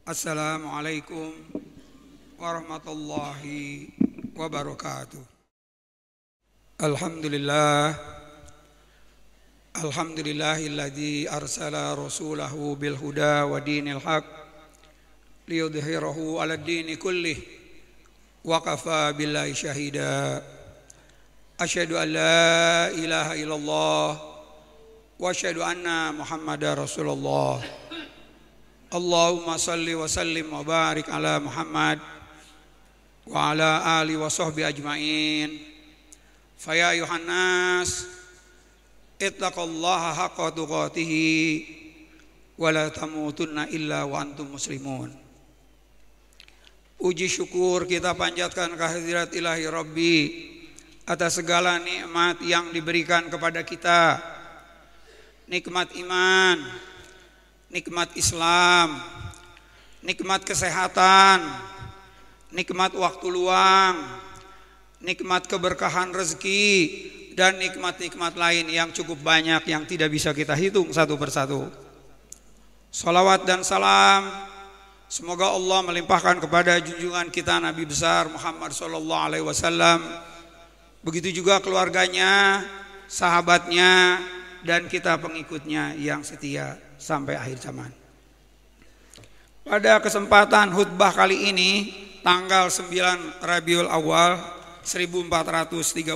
Assalamualaikum warahmatullahi wabarakatuh. Alhamdulillah, alhamdulillahilladzi arsala rasulahu bil huda wa dinil haq liyudhhirahu 'alad dini kullih wa kafa billahi syahida. Asyhadu an la ilaha illallah wa asyhadu anna Muhammadar Rasulullah. Allahumma salli wa sallim wa barik ala Muhammad wa ala ali wa sahbihi ajma'in. Faya ayuhan nas ittaqullaha haqqa tuqatihi wa la tamutunna illa wa antum muslimun. Puji syukur kita panjatkan kehadirat ilahi Rabbi atas segala nikmat yang diberikan kepada kita. Nikmat iman, nikmat Islam, nikmat kesehatan, nikmat waktu luang, nikmat keberkahan rezeki, dan nikmat-nikmat lain yang cukup banyak yang tidak bisa kita hitung satu persatu. Salawat dan salam semoga Allah melimpahkan kepada junjungan kita Nabi besar Muhammad SAW, begitu juga keluarganya, sahabatnya, dan kita pengikutnya yang setia sampai akhir zaman. Pada kesempatan khutbah kali ini, tanggal 9 Rabiul Awal 1438,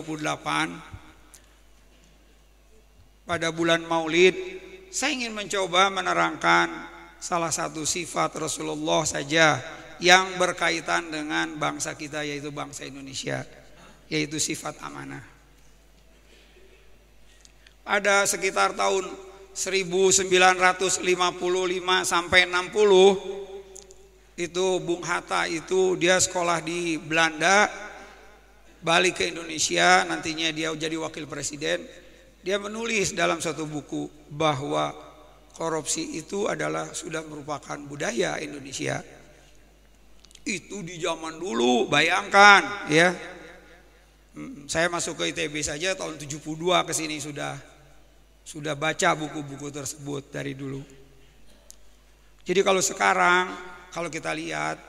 pada bulan Maulid, saya ingin mencoba menerangkan salah satu sifat Rasulullah saja yang berkaitan dengan bangsa kita, yaitu bangsa Indonesia, yaitu sifat amanah. Pada sekitar tahun 1955 sampai 60 itu Bung Hatta itu dia sekolah di Belanda, balik ke Indonesia, nantinya dia jadi wakil presiden. Dia menulis dalam satu buku bahwa korupsi itu adalah sudah merupakan budaya Indonesia. Itu di zaman dulu, bayangkan ya. Saya masuk ke ITB saja tahun 72 ke sini sudah baca buku-buku tersebut dari dulu. Jadi kalau sekarang, kalau kita lihat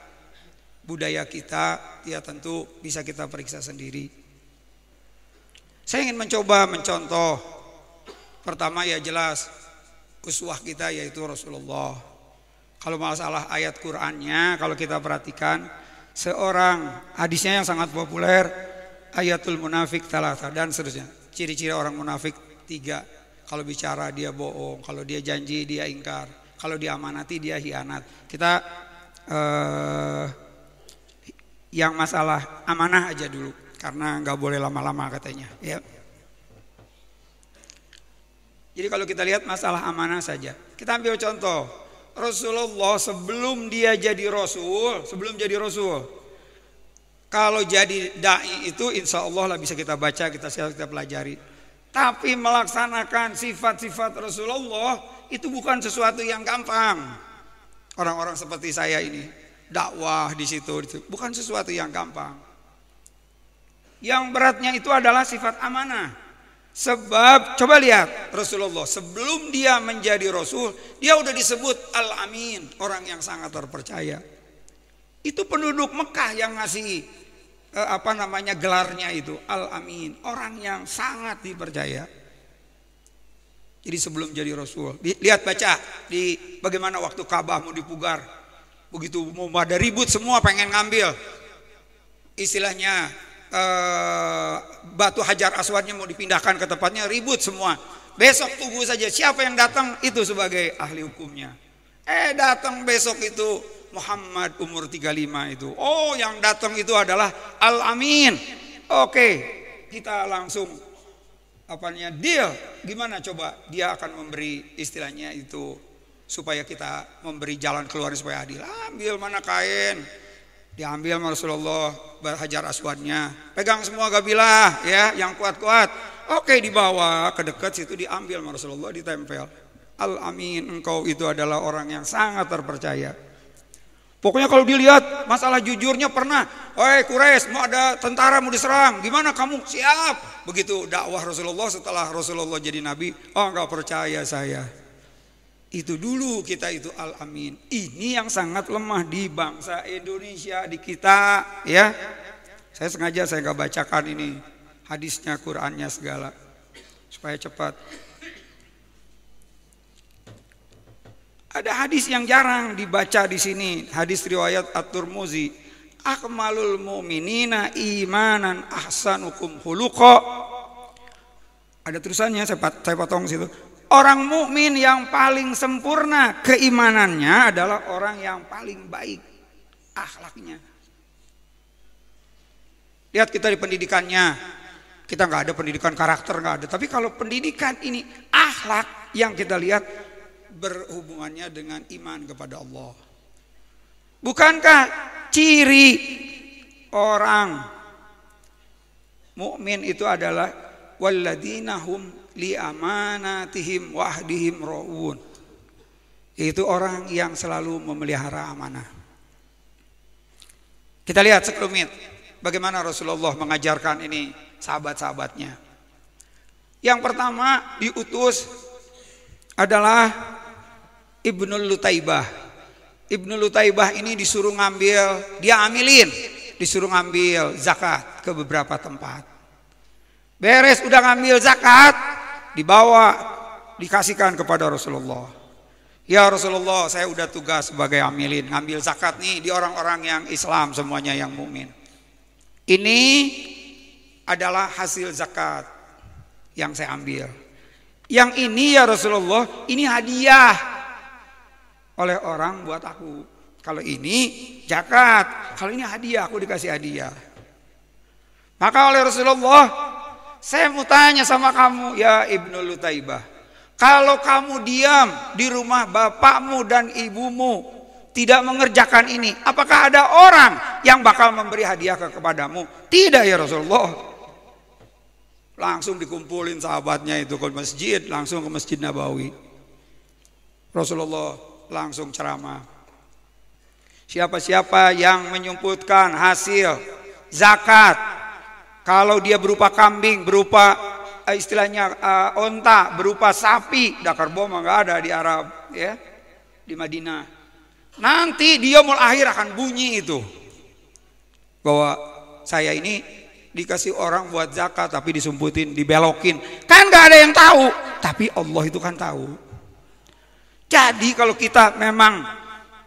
budaya kita, ya tentu bisa kita periksa sendiri. Saya ingin mencoba mencontoh. Pertama ya jelas, uswah kita yaitu Rasulullah. Kalau masalah ayat Qur'annya, kalau kita perhatikan, seorang hadisnya yang sangat populer, ayatul munafik thalatha dan seterusnya. Ciri-ciri orang munafik 3. Kalau bicara dia bohong, kalau dia janji dia ingkar, kalau dia amanati dia hianat. Kita yang masalah amanah aja dulu, karena nggak boleh lama-lama katanya. Ya. Jadi kalau kita lihat masalah amanah saja, kita ambil contoh Rasulullah sebelum dia jadi Rasul, kalau jadi dai itu insya Allah lah bisa kita baca, kita pelajari. Tapi melaksanakan sifat-sifat Rasulullah itu bukan sesuatu yang gampang. Orang-orang seperti saya ini dakwah di situ bukan sesuatu yang gampang. Yang beratnya itu adalah sifat amanah. Sebab coba lihat Rasulullah sebelum dia menjadi Rasul, dia udah disebut Al-Amin, orang yang sangat terpercaya. Itu penduduk Mekah yang ngasih gelarnya itu Al-Amin, orang yang sangat dipercaya. Jadi sebelum jadi Rasul, lihat baca di bagaimana waktu Ka'bah mau dipugar, begitu mau ada ribut semua pengen ngambil, istilahnya batu Hajar Aswadnya mau dipindahkan ke tempatnya, ribut semua. Besok tunggu saja siapa yang datang itu sebagai ahli hukumnya. Datang besok itu Muhammad umur 35 itu. Oh, yang datang itu adalah Al-Amin. Oke, kita langsung deal. Gimana coba? Dia akan memberi istilahnya itu supaya kita memberi jalan keluar supaya adil. Ambil mana kain, diambil sama Rasulullah Hajar Aswadnya. Pegang semua gabilah ya, yang kuat-kuat. Oke, dibawa ke dekat situ, diambil sama Rasulullah, ditempel. Al-Amin, engkau itu adalah orang yang sangat terpercaya. Pokoknya kalau dilihat masalah jujurnya pernah, Quraisy mau ada tentara mau diserang, gimana kamu? Siap. Begitu dakwah Rasulullah setelah Rasulullah jadi nabi, enggak percaya saya. Itu dulu kita itu al-amin. Ini yang sangat lemah di bangsa Indonesia, di kita, ya. Saya sengaja saya nggak bacakan ini hadisnya, Qurannya segala, supaya cepat. Ada hadis yang jarang dibaca di sini, hadis riwayat At-Tirmidzi. Akmalul mu'minina imanan ahsanukum khuluqa. Ada tulisannya, saya potong situ. Orang mukmin yang paling sempurna keimanannya adalah orang yang paling baik akhlaknya. Lihat kita di pendidikannya, kita nggak ada pendidikan karakter, nggak ada. Tapi kalau pendidikan ini akhlak yang kita lihat berhubungannya dengan iman kepada Allah. Bukankah ciri orang mukmin itu adalah walladzina hum li amanatihim wahdihim raun. Itu orang yang selalu memelihara amanah. Kita lihat sekelumit bagaimana Rasulullah mengajarkan ini sahabat-sahabatnya. Yang pertama diutus adalah Ibnu Lutaibah. Ibnu Lutaibah ini disuruh ngambil, dia amilin, disuruh ngambil zakat ke beberapa tempat. Beres udah ngambil zakat, dibawa, dikasihkan kepada Rasulullah. Ya Rasulullah, saya udah tugas sebagai amilin, ngambil zakat nih di orang-orang yang Islam semuanya yang mukmin. Ini adalah hasil zakat yang saya ambil. Yang ini ya Rasulullah, ini hadiah oleh orang buat aku. Kalau ini zakat, kalau ini hadiah, aku dikasih hadiah. Maka oleh Rasulullah, saya mau tanya sama kamu ya Ibnu Lutaibah, kalau kamu diam di rumah bapakmu dan ibumu tidak mengerjakan ini, apakah ada orang yang bakal memberi hadiah kepadamu? Tidak ya Rasulullah. Langsung dikumpulin sahabatnya itu ke masjid, langsung ke Masjid Nabawi. Rasulullah langsung ceramah. Siapa-siapa yang menyumputkan hasil zakat, kalau dia berupa kambing, berupa istilahnya onta, berupa sapi, dakar bom nggak ada di Arab, ya, di Madinah. Nanti dia yaumul akhir akan bunyi itu bahwa saya ini dikasih orang buat zakat tapi disumputin, dibelokin. Kan nggak ada yang tahu, tapi Allah itu kan tahu. Jadi kalau kita memang,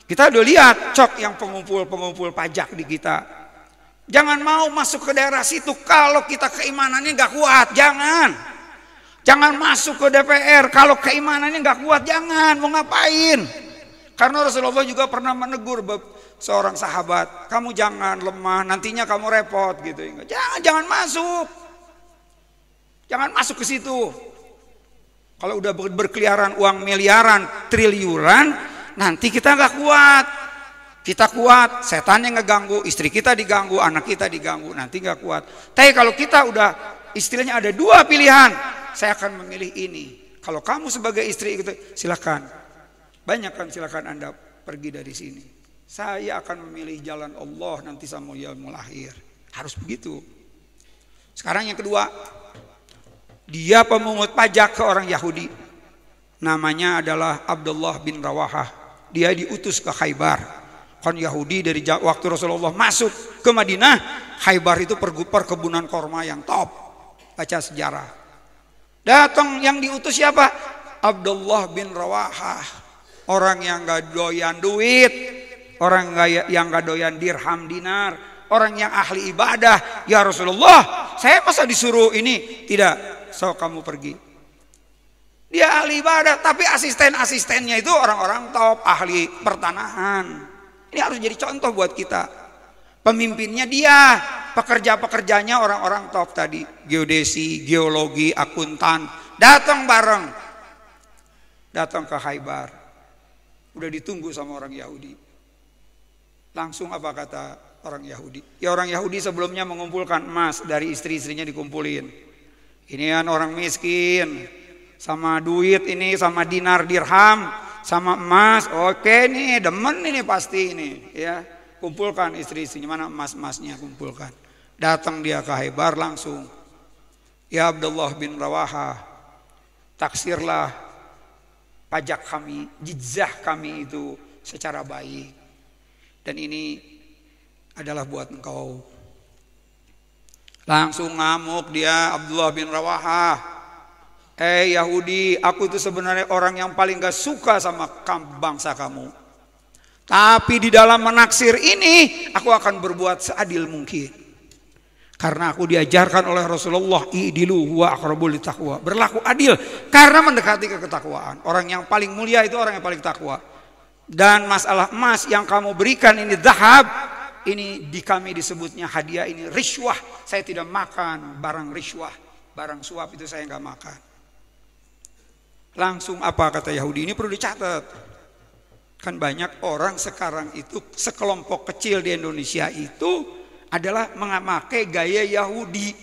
kita udah lihat cok yang pengumpul pajak di kita, jangan mau masuk ke daerah situ kalau kita keimanannya nggak kuat. Jangan masuk ke DPR kalau keimanannya nggak kuat. Jangan, mau ngapain? Karena Rasulullah juga pernah menegur seorang sahabat, kamu jangan lemah, nantinya kamu repot gitu. Jangan masuk. Jangan masuk ke situ. Kalau udah berkeliaran uang miliaran, triliunan, nanti kita nggak kuat. Kita kuat, setan yang ngeganggu, istri kita diganggu, anak kita diganggu, nanti nggak kuat. Tapi kalau kita udah istilahnya ada dua pilihan, saya akan memilih ini. Kalau kamu sebagai istri itu silakan, silakan Anda pergi dari sini. Saya akan memilih jalan Allah nanti sama yaumul akhir. Harus begitu. Sekarang yang kedua, dia pemungut pajak ke orang Yahudi. Namanya adalah Abdullah bin Rawahah. Dia diutus ke Khaybar. Kan Yahudi dari waktu Rasulullah masuk ke Madinah, Khaybar itu perkebunan korma yang top. Baca sejarah. Datang yang diutus siapa? Abdullah bin Rawahah. Orang yang gak doyan duit, orang yang gak doyan dirham dinar, orang yang ahli ibadah. Ya Rasulullah, saya masa disuruh ini? Tidak, so kamu pergi. Dia ahli ibadah, tapi asisten-asistennya itu orang-orang top, ahli pertanahan. Ini harus jadi contoh buat kita. Pemimpinnya dia, pekerja-pekerjanya orang-orang top tadi. Geodesi, geologi, akuntan. Datang bareng. Datang ke Khaybar. Udah ditunggu sama orang Yahudi. Langsung apa kata orang Yahudi? Ya orang Yahudi sebelumnya mengumpulkan emas dari istri-istrinya dikumpulin. Ini kan orang miskin. Sama duit ini, sama dinar dirham, sama emas. Oke nih, demen ini pasti ini, ya. Kumpulkan istri-istrinya, mana emas-emasnya kumpulkan. Datang dia ke Khaybar langsung. Ya Abdullah bin Rawahah, taksirlah pajak kami, jizah kami itu secara baik. Dan ini adalah buat engkau. Langsung ngamuk dia Abdullah bin Rawahah. Yahudi, aku itu sebenarnya orang yang paling gak suka sama bangsa kamu. Tapi di dalam menaksir ini aku akan berbuat seadil mungkin. Karena aku diajarkan oleh Rasulullah, i'dilu huwa aqrabul littaqwa. Berlaku adil karena mendekati ketakwaan. Orang yang paling mulia itu orang yang paling takwa. Dan masalah emas yang kamu berikan ini zahab, ini di kami disebutnya hadiah, ini riswah. Saya tidak makan barang riswah, barang suap itu saya nggak makan. Langsung apa kata Yahudi? Ini perlu dicatat. Kan banyak orang sekarang itu, sekelompok kecil di Indonesia itu adalah memakai gaya Yahudi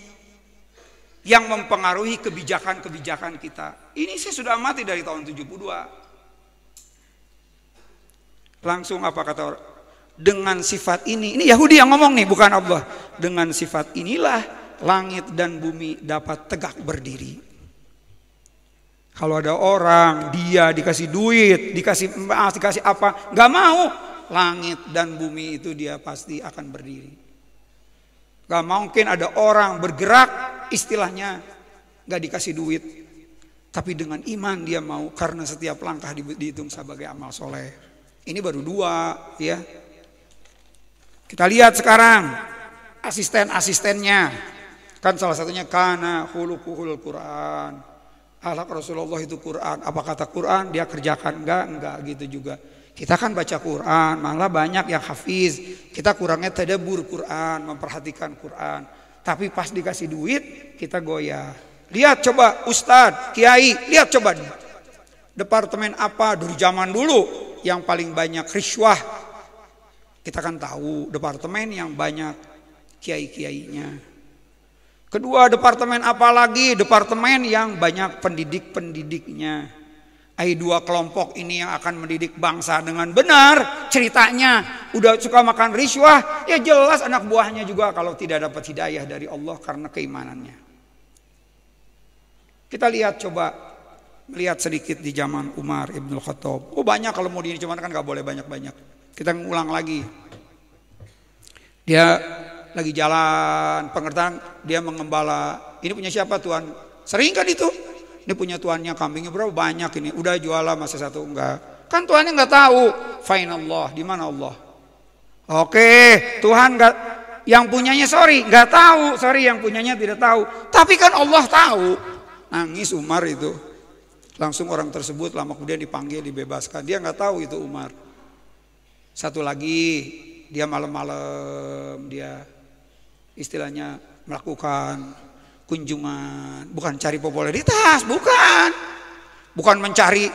yang mempengaruhi kebijakan-kebijakan kita. Ini saya sudah amati dari tahun 72. Langsung apa kata orang? Dengan sifat ini Yahudi yang ngomong nih, bukan Allah. Dengan sifat inilah langit dan bumi dapat tegak berdiri. Kalau ada orang dia dikasih duit, dikasih emas, dikasih apa, nggak mau, langit dan bumi itu dia pasti akan berdiri. Gak mungkin ada orang bergerak istilahnya gak dikasih duit, tapi dengan iman dia mau, karena setiap langkah dihitung sebagai amal soleh. Ini baru 2 ya. Kita lihat sekarang asisten-asistennya, kan salah satunya kana khuluquhul Quran. Akhlak Rasulullah itu Quran. Apa kata Quran dia kerjakan? Enggak gitu juga. Kita kan baca Quran, malah banyak yang hafiz. Kita kurangnya tadabbur Quran, memperhatikan Quran. Tapi pas dikasih duit, kita goyah. Lihat coba Ustadz, Kiai, lihat coba. Departemen apa dari zaman dulu yang paling banyak riswah? Kita kan tahu departemen yang banyak kiai-kiainya. Kedua, departemen apa lagi? Departemen yang banyak pendidik-pendidiknya. 2 kelompok ini yang akan mendidik bangsa dengan benar. Ceritanya udah suka makan riswah, ya jelas anak buahnya juga kalau tidak dapat hidayah dari Allah karena keimanannya. Kita lihat coba, melihat sedikit di zaman Umar Ibn Khattab. Banyak kalau mau cuman kan gak boleh banyak-banyak. Kita ngulang lagi. Dia lagi jalan pengertian, dia mengembala. Ini punya siapa Tuhan? Sering kan itu? Ini punya tuannya, kambingnya berapa banyak ini? Udah jualan masa satu enggak? Kan tuannya nggak tahu. Fine Allah, di mana Allah? Oke, Tuhan nggak, yang punyanya nggak tahu. Sorry, yang punyanya tidak tahu. Tapi kan Allah tahu. Nangis Umar itu. Langsung orang tersebut lama kemudian dipanggil, dibebaskan. Dia nggak tahu itu Umar. Satu lagi, dia malam-malam dia istilahnya melakukan kunjungan, bukan cari popularitas, bukan mencari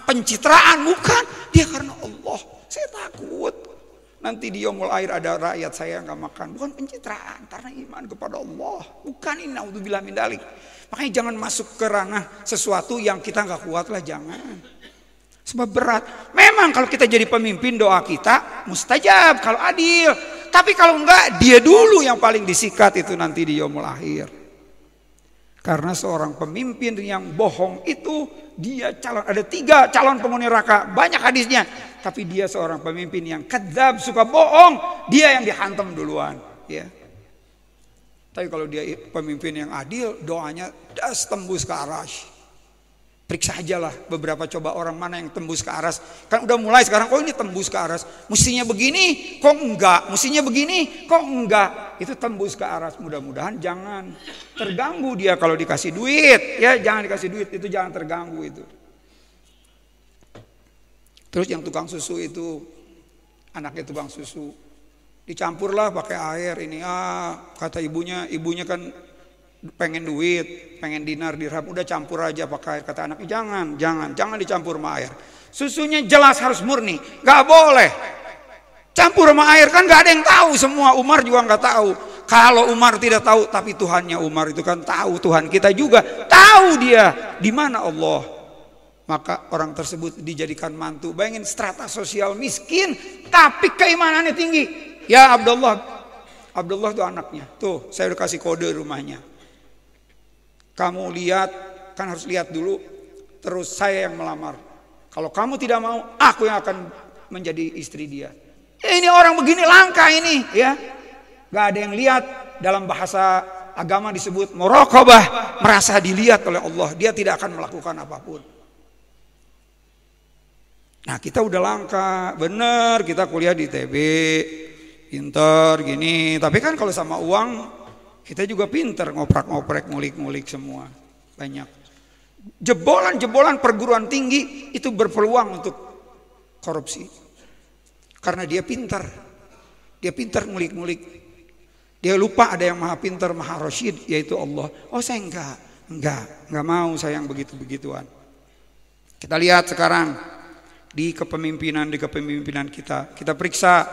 pencitraan, bukan. Dia karena Allah, saya takut nanti di yaumul akhir ada rakyat saya nggak makan, bukan pencitraan, karena iman kepada Allah, bukan. Ini naudzubillah min dzalik. Makanya jangan masuk ke ranah sesuatu yang kita nggak kuat lah, jangan. Sebab berat. Memang kalau kita jadi pemimpin doa kita mustajab kalau adil. Tapi kalau enggak, dia dulu yang paling disikat itu nanti di yaumul akhir. Karena seorang pemimpin yang bohong itu dia calon, ada 3 calon penghuni neraka, banyak hadisnya. Tapi dia seorang pemimpin yang kadzab, suka bohong, dia yang dihantam duluan. Ya. Tapi kalau dia pemimpin yang adil, doanya das tembus ke arasy. Periksa aja lah beberapa coba orang mana yang tembus ke aras. Kan udah mulai sekarang, ini tembus ke aras. Mestinya begini, kok enggak. Mestinya begini, kok enggak. Itu tembus ke aras. Mudah-mudahan jangan terganggu dia kalau dikasih duit. Ya jangan dikasih duit, itu jangan terganggu itu. Terus yang tukang susu itu, anaknya tukang susu. Dicampurlah pakai air ini. Kata ibunya kan pengen duit, pengen dinar dirham, udah campur aja pakai air. Kata anaknya jangan dicampur sama air. Susunya jelas harus murni, nggak boleh campur sama air, kan nggak ada yang tahu semua. Umar juga nggak tahu. Kalau Umar tidak tahu, tapi Tuhannya Umar itu kan tahu. Tuhan kita juga tahu dia di mana Allah. Maka orang tersebut dijadikan mantu. Bayangin strata sosial miskin, tapi keimanannya tinggi. Ya Abdullah itu anaknya. Tuh saya udah kasih kode rumahnya. Kamu lihat, kan harus lihat dulu. Terus saya yang melamar. Kalau kamu tidak mau, aku yang akan menjadi istri dia. Ini orang begini langka ini, ya. Gak ada yang lihat. Dalam bahasa agama disebut muraqabah, merasa dilihat oleh Allah. Dia tidak akan melakukan apapun. Nah, kita udah langka, bener kita kuliah di ITB, pinter gini. Tapi kan kalau sama uang, kita juga pinter ngoprak-ngoprek, ngulik-ngulik semua. Banyak. Jebolan-jebolan perguruan tinggi itu berpeluang untuk korupsi. Karena dia pintar. Dia pintar ngulik-ngulik. Dia lupa ada yang maha pintar, maha rasyid, yaitu Allah. Oh, saya enggak mau saya yang begitu-begituan. Kita lihat sekarang di kepemimpinan kita. Kita periksa,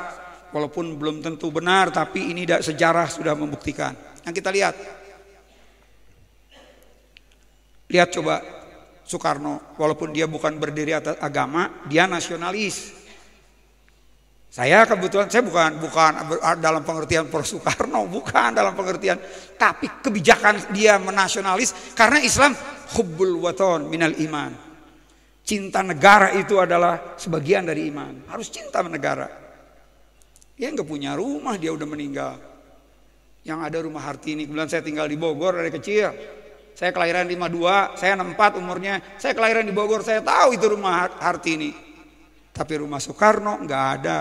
walaupun belum tentu benar, tapi ini sejarah sudah membuktikan. Yang kita lihat coba Soekarno, walaupun dia bukan berdiri atas agama, dia nasionalis. Saya kebetulan bukan dalam pengertian Prof Soekarno, bukan dalam pengertian, tapi kebijakan dia menasionalis karena Islam hubbul waton minal iman. Cinta negara itu adalah sebagian dari iman. Harus cinta negara. Dia nggak punya rumah, dia udah meninggal. Yang ada rumah Hartini. Kemudian saya tinggal di Bogor dari kecil. Saya kelahiran 52, saya 64 umurnya. Saya kelahiran di Bogor, saya tahu itu rumah Hartini. Tapi rumah Soekarno nggak ada.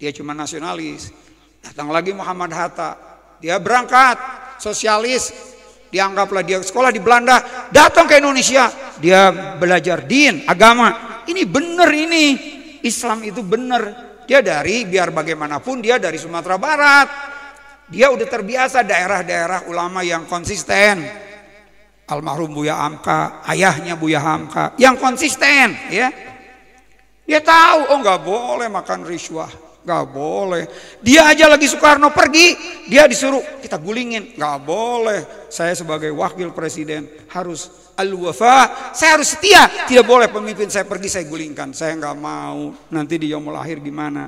Dia cuma nasionalis. Datang lagi Muhammad Hatta. Dia berangkat sosialis. Dianggaplah dia sekolah di Belanda, datang ke Indonesia. Dia belajar din, agama. Ini benar ini. Islam itu benar. Dia biar bagaimanapun dia dari Sumatera Barat. Dia udah terbiasa daerah-daerah ulama yang konsisten. Almarhum Buya Hamka, ayahnya Buya Hamka, yang konsisten, ya. Dia tahu, oh nggak boleh makan riswah, nggak boleh. Dia aja lagi Soekarno pergi, dia disuruh kita gulingin, nggak boleh. Saya sebagai wakil presiden harus al-wafa, saya harus setia. Tidak boleh pemimpin saya pergi saya gulingkan, saya nggak mau. Nanti di yaumul akhir gimana?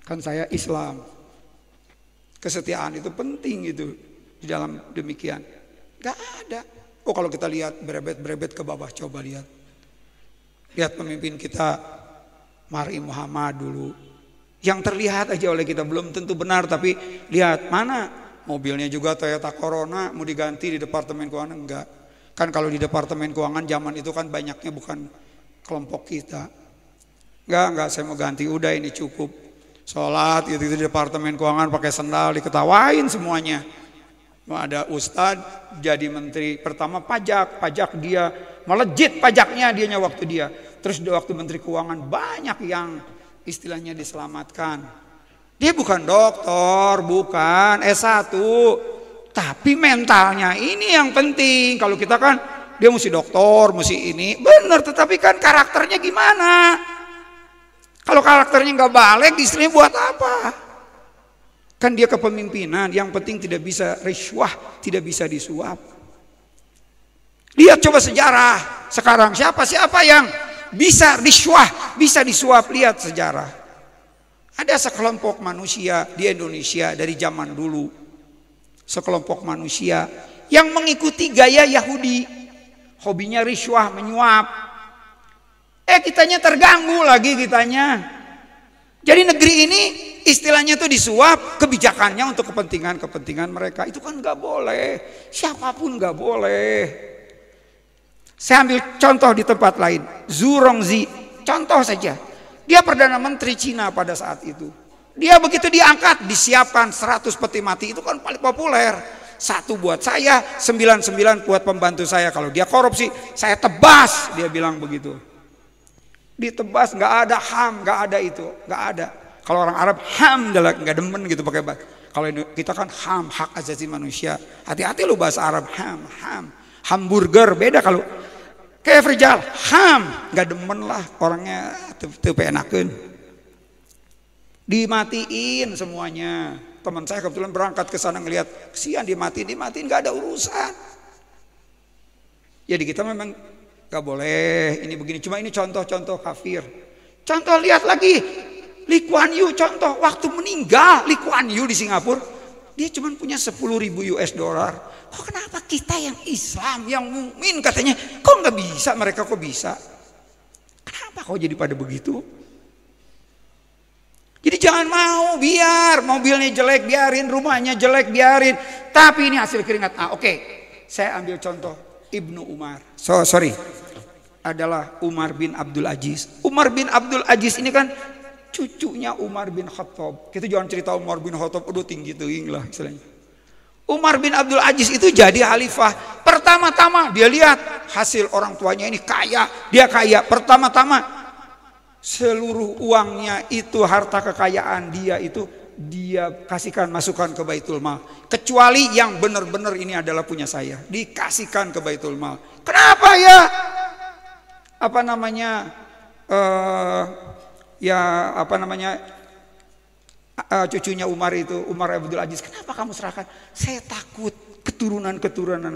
Kan saya Islam. Kesetiaan itu penting itu di dalam demikian. Gak ada. Oh kalau kita lihat berebet ke bawah, coba lihat pemimpin kita Mari Muhammad dulu. Yang terlihat aja oleh kita belum tentu benar, tapi lihat mana mobilnya juga Toyota Corona mau diganti di Departemen Keuangan, enggak. Kan kalau di Departemen Keuangan zaman itu kan banyaknya bukan kelompok kita. Enggak saya mau ganti, udah ini cukup. Sholat gitu di Departemen Keuangan pakai sendal diketawain semuanya. Ada ustadz jadi menteri pertama pajak dia melejit pajaknya dianya waktu dia. Terus waktu menteri keuangan banyak yang istilahnya diselamatkan. Dia bukan doktor, bukan S1, tapi mentalnya ini yang penting. Kalau kita kan dia mesti doktor, mesti ini benar, tetapi kan karakternya gimana? Kalau karakternya nggak balik, istrinya buat apa? Kan dia kepemimpinan, yang penting tidak bisa riswah, tidak bisa disuap. Lihat coba sejarah sekarang, siapa yang bisa riswah, bisa disuap, lihat sejarah. Ada sekelompok manusia di Indonesia dari zaman dulu, sekelompok manusia yang mengikuti gaya Yahudi, hobinya riswah, menyuap. Kitanya terganggu lagi kitanya. Jadi negeri ini istilahnya tuh disuap, kebijakannya untuk kepentingan mereka. Itu kan nggak boleh, siapapun nggak boleh. Saya ambil contoh di tempat lain, Zhu Rongzi, contoh saja. Dia Perdana Menteri Cina pada saat itu. Dia begitu diangkat, disiapkan 100 peti mati, itu kan paling populer. 1 buat saya, 99 buat pembantu saya. Kalau dia korupsi, saya tebas, dia bilang begitu. Ditebas, nggak ada HAM, nggak ada itu, nggak ada. Kalau orang Arab HAM nggak demen gitu pakai bahasa. Kalau kita kan HAM, hak asasi manusia. Hati-hati lu bahasa Arab HAM. Hamburger beda kalau kayak Rijal HAM, nggak demen lah orangnya tuh enakeun. Dimatiin semuanya. Teman saya kebetulan berangkat ke sana ngelihat, kesian dimatiin nggak ada urusan. Jadi kita memang gak boleh ini begini, cuma ini contoh-contoh kafir. Contoh lihat lagi Lee Kuan Yew, contoh waktu meninggal Lee Kuan Yew di Singapura, dia cuma punya 10.000 US dollar. Kok kenapa kita yang Islam, yang mukmin katanya, kok nggak bisa, mereka kok bisa? Kenapa kau jadi pada begitu? Jadi jangan mau, biar mobilnya jelek biarin, rumahnya jelek biarin, tapi ini hasil keringat. Oke. Saya ambil contoh Ibnu Umar. Sorry. Adalah Umar bin Abdul Aziz. Umar bin Abdul Aziz ini kan cucunya Umar bin Khattab. Kita jangan cerita Umar bin Khattab udah tinggi-tinggi lah istilahnya. Umar bin Abdul Aziz itu jadi khalifah. Pertama-tama dia lihat hasil orang tuanya ini kaya, dia kaya. Pertama-tama seluruh uangnya itu, harta kekayaan dia itu dia kasihkan, masukkan ke Baitul Mal. Kecuali yang benar-benar ini adalah punya saya, dikasihkan ke Baitul Mal. Kenapa ya? Cucunya Umar itu, Umar Abdul Aziz, kenapa kamu serahkan? Saya takut keturunan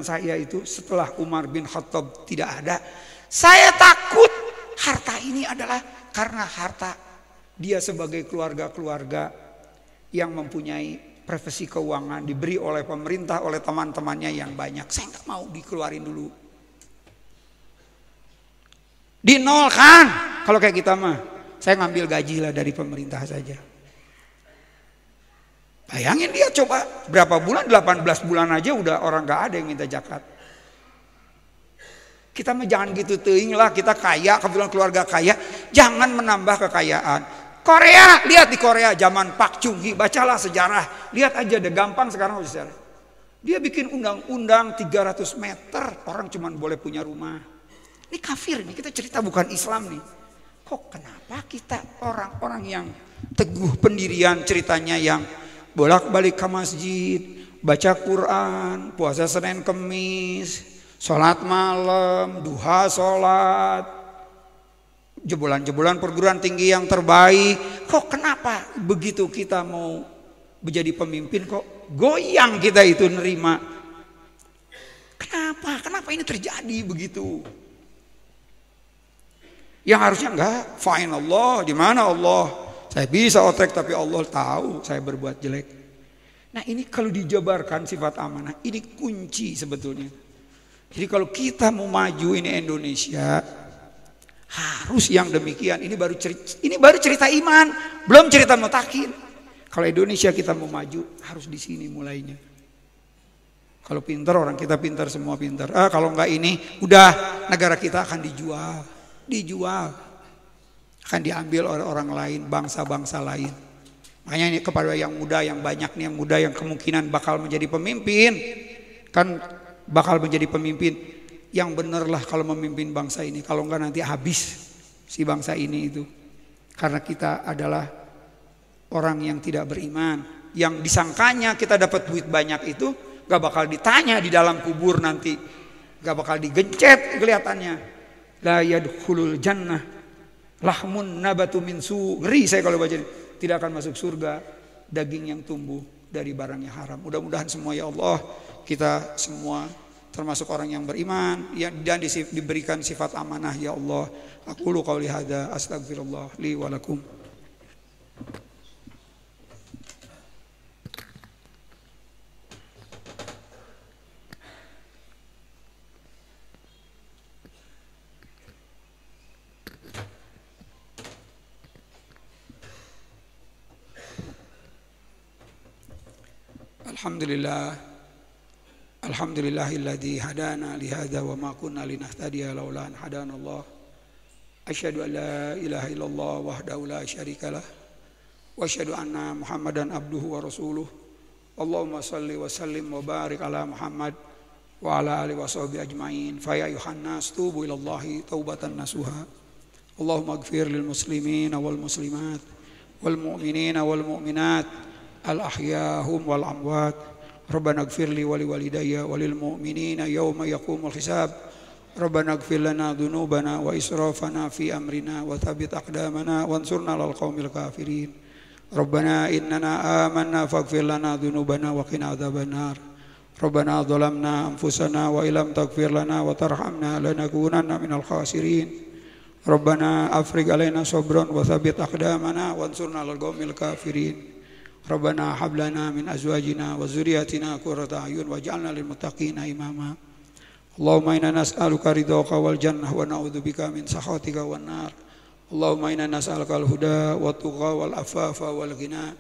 saya itu setelah Umar bin Khattab tidak ada. Saya takut harta ini adalah karena harta dia sebagai keluarga yang mempunyai privasi keuangan, diberi oleh pemerintah, oleh teman-temannya yang banyak. Saya nggak mau dikeluarin dulu. Dinolkan. Kalau kayak kita mah, saya ngambil gaji lah dari pemerintah saja. Bayangin dia coba berapa bulan, 18 bulan aja udah orang gak ada yang minta zakat. Kita mah jangan gitu teuing lah, kita kaya, kebetulan keluarga kaya, jangan menambah kekayaan. Korea, lihat di Korea zaman Pak Chung Hee, bacalah sejarah, lihat aja deh, gampang sekarang sejarah. Dia bikin undang-undang 300 meter orang cuma boleh punya rumah. Ini kafir nih, kita cerita bukan Islam nih. Kok kenapa kita orang-orang yang teguh pendirian ceritanya yang bolak-balik ke masjid, baca Quran, puasa Senin Kemis, sholat malam, duha sholat, jebolan-jebolan perguruan tinggi yang terbaik. Kok kenapa begitu kita mau menjadi pemimpin kok goyang kita itu nerima? Kenapa ini terjadi begitu? Yang harusnya enggak, fine Allah, di mana Allah? Saya bisa otek tapi Allah tahu saya berbuat jelek. Nah ini kalau dijabarkan sifat amanah, ini kunci sebetulnya. Jadi kalau kita mau maju ini Indonesia, harus yang demikian. Ini baru cerita iman, belum cerita mutakin. Kalau Indonesia kita mau maju, harus di sini mulainya. Kalau pintar orang kita pintar, semua pintar. Kalau enggak ini, udah negara kita akan dijual, akan diambil oleh orang lain, bangsa-bangsa lain. Makanya ini kepada yang muda, yang banyak nih yang muda yang kemungkinan bakal menjadi pemimpin, kan bakal menjadi pemimpin yang bener lah kalau memimpin bangsa ini. Kalau enggak nanti habis si bangsa ini itu. Karena kita adalah orang yang tidak beriman, yang disangkanya kita dapat duit banyak itu gak bakal ditanya di dalam kubur nanti, gak bakal digencet kelihatannya. La yadkhulul jannah lahmun nabatu min su. Ngeri saya kalau baca ini. Tidak akan masuk surga daging yang tumbuh dari barang yang haram. Mudah-mudahan semua ya Allah, kita semua termasuk orang yang beriman dan diberikan sifat amanah ya Allah. Aqulu qauli hadza astaghfirullah li wa lakum. Alhamdulillahilladzi hadana li hadza wa ma kunna linahtadiya laula an hadana Allah. Asyhadu an la ilaha illallah wahdahu la syarikalah wa asyhadu anna Muhammadan abduhu wa rasuluh. Allahumma shalli wa sallim wa barik ala Muhammad wa ala alihi washabihi ajmain. Fa ya ayuhan nas tubu ilallahi taubatan nasuha. Allahumma ighfir lil muslimina wal muslimat wal mu'minina wal mu'minat al-ahyahum wal amwat. Rabbana ighfir li wa liwalidayya wa lil mu'minina yawma yaqumul hisab. Rabbana ighfir lana dhunubana wa israfana fi amrina wa thabbit aqdamana wansurna 'alal qaumil kafirin. Rabbana innana amanna faghfir lana dhunubana wa qina adzabannar. Rabbana dhalamna anfusana wa illam taghfir lana wa tarhamna lanakunanna minal khasirin. Rabbana afrigh 'alaina sabran wa thabbit aqdamana wansurna 'alal qaumil kafirin. Rabbana hab lana min azwajina wa dzurriyyatina qurrata a'yun waj'alna lil muttaqina imama. Allahumma inna nas'aluka ridhaka wal jannah wa na'udzubika min sakhatika wan nar. Allahumma inna nas'aluka al-huda wa tuqa wal afafa wal ghina.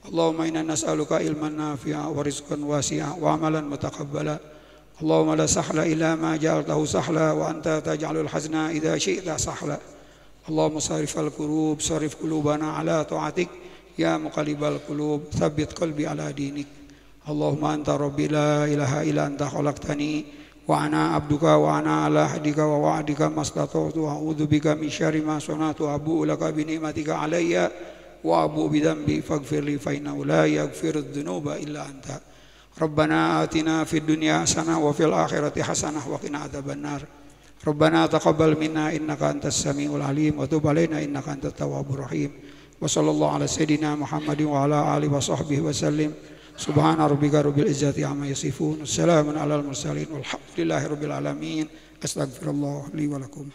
Allahumma inna nas'aluka ilman nafi'a wa rizqan wasi'a wa amalan mutaqabbala. Allahumma la sahla illa ma ja'altahu sahla wa anta taj'alul hazna idza syi'ta sahla. Allahumma sarifal qulub sarif qulubana ala ta'atik ya muqallibal qulub tsabbit qalbi ala dinik. Allahumma anta rabbi la ilaha illa anta khalaqtani wa ana abduka wa ana ala hadika wa wa'dika mastata'tu wa a'udzu bika min syarri ma sana'tu abu'u laka bi ni'matika alayya wa abu'u bi dhanbi faghfir li fa innahu la yaghfiru dzunuba illa anta. Rabbana atina fid dunya hasanah wa fil akhirati hasanah wa qina adzabannar. Rabbana taqabbal minna innaka antas samiul alim wa tub alaina innaka antat tawwabur rahim. Wa sallallahu ala sayidina Muhammadin wa ala alihi wa sahbihi wa sallim. Subhana rabbika rabbil izzati amma yasifun. Wassalamun alal mursalin walhamdulillahi rabbil alamin. Astaghfirullah li wa lakum.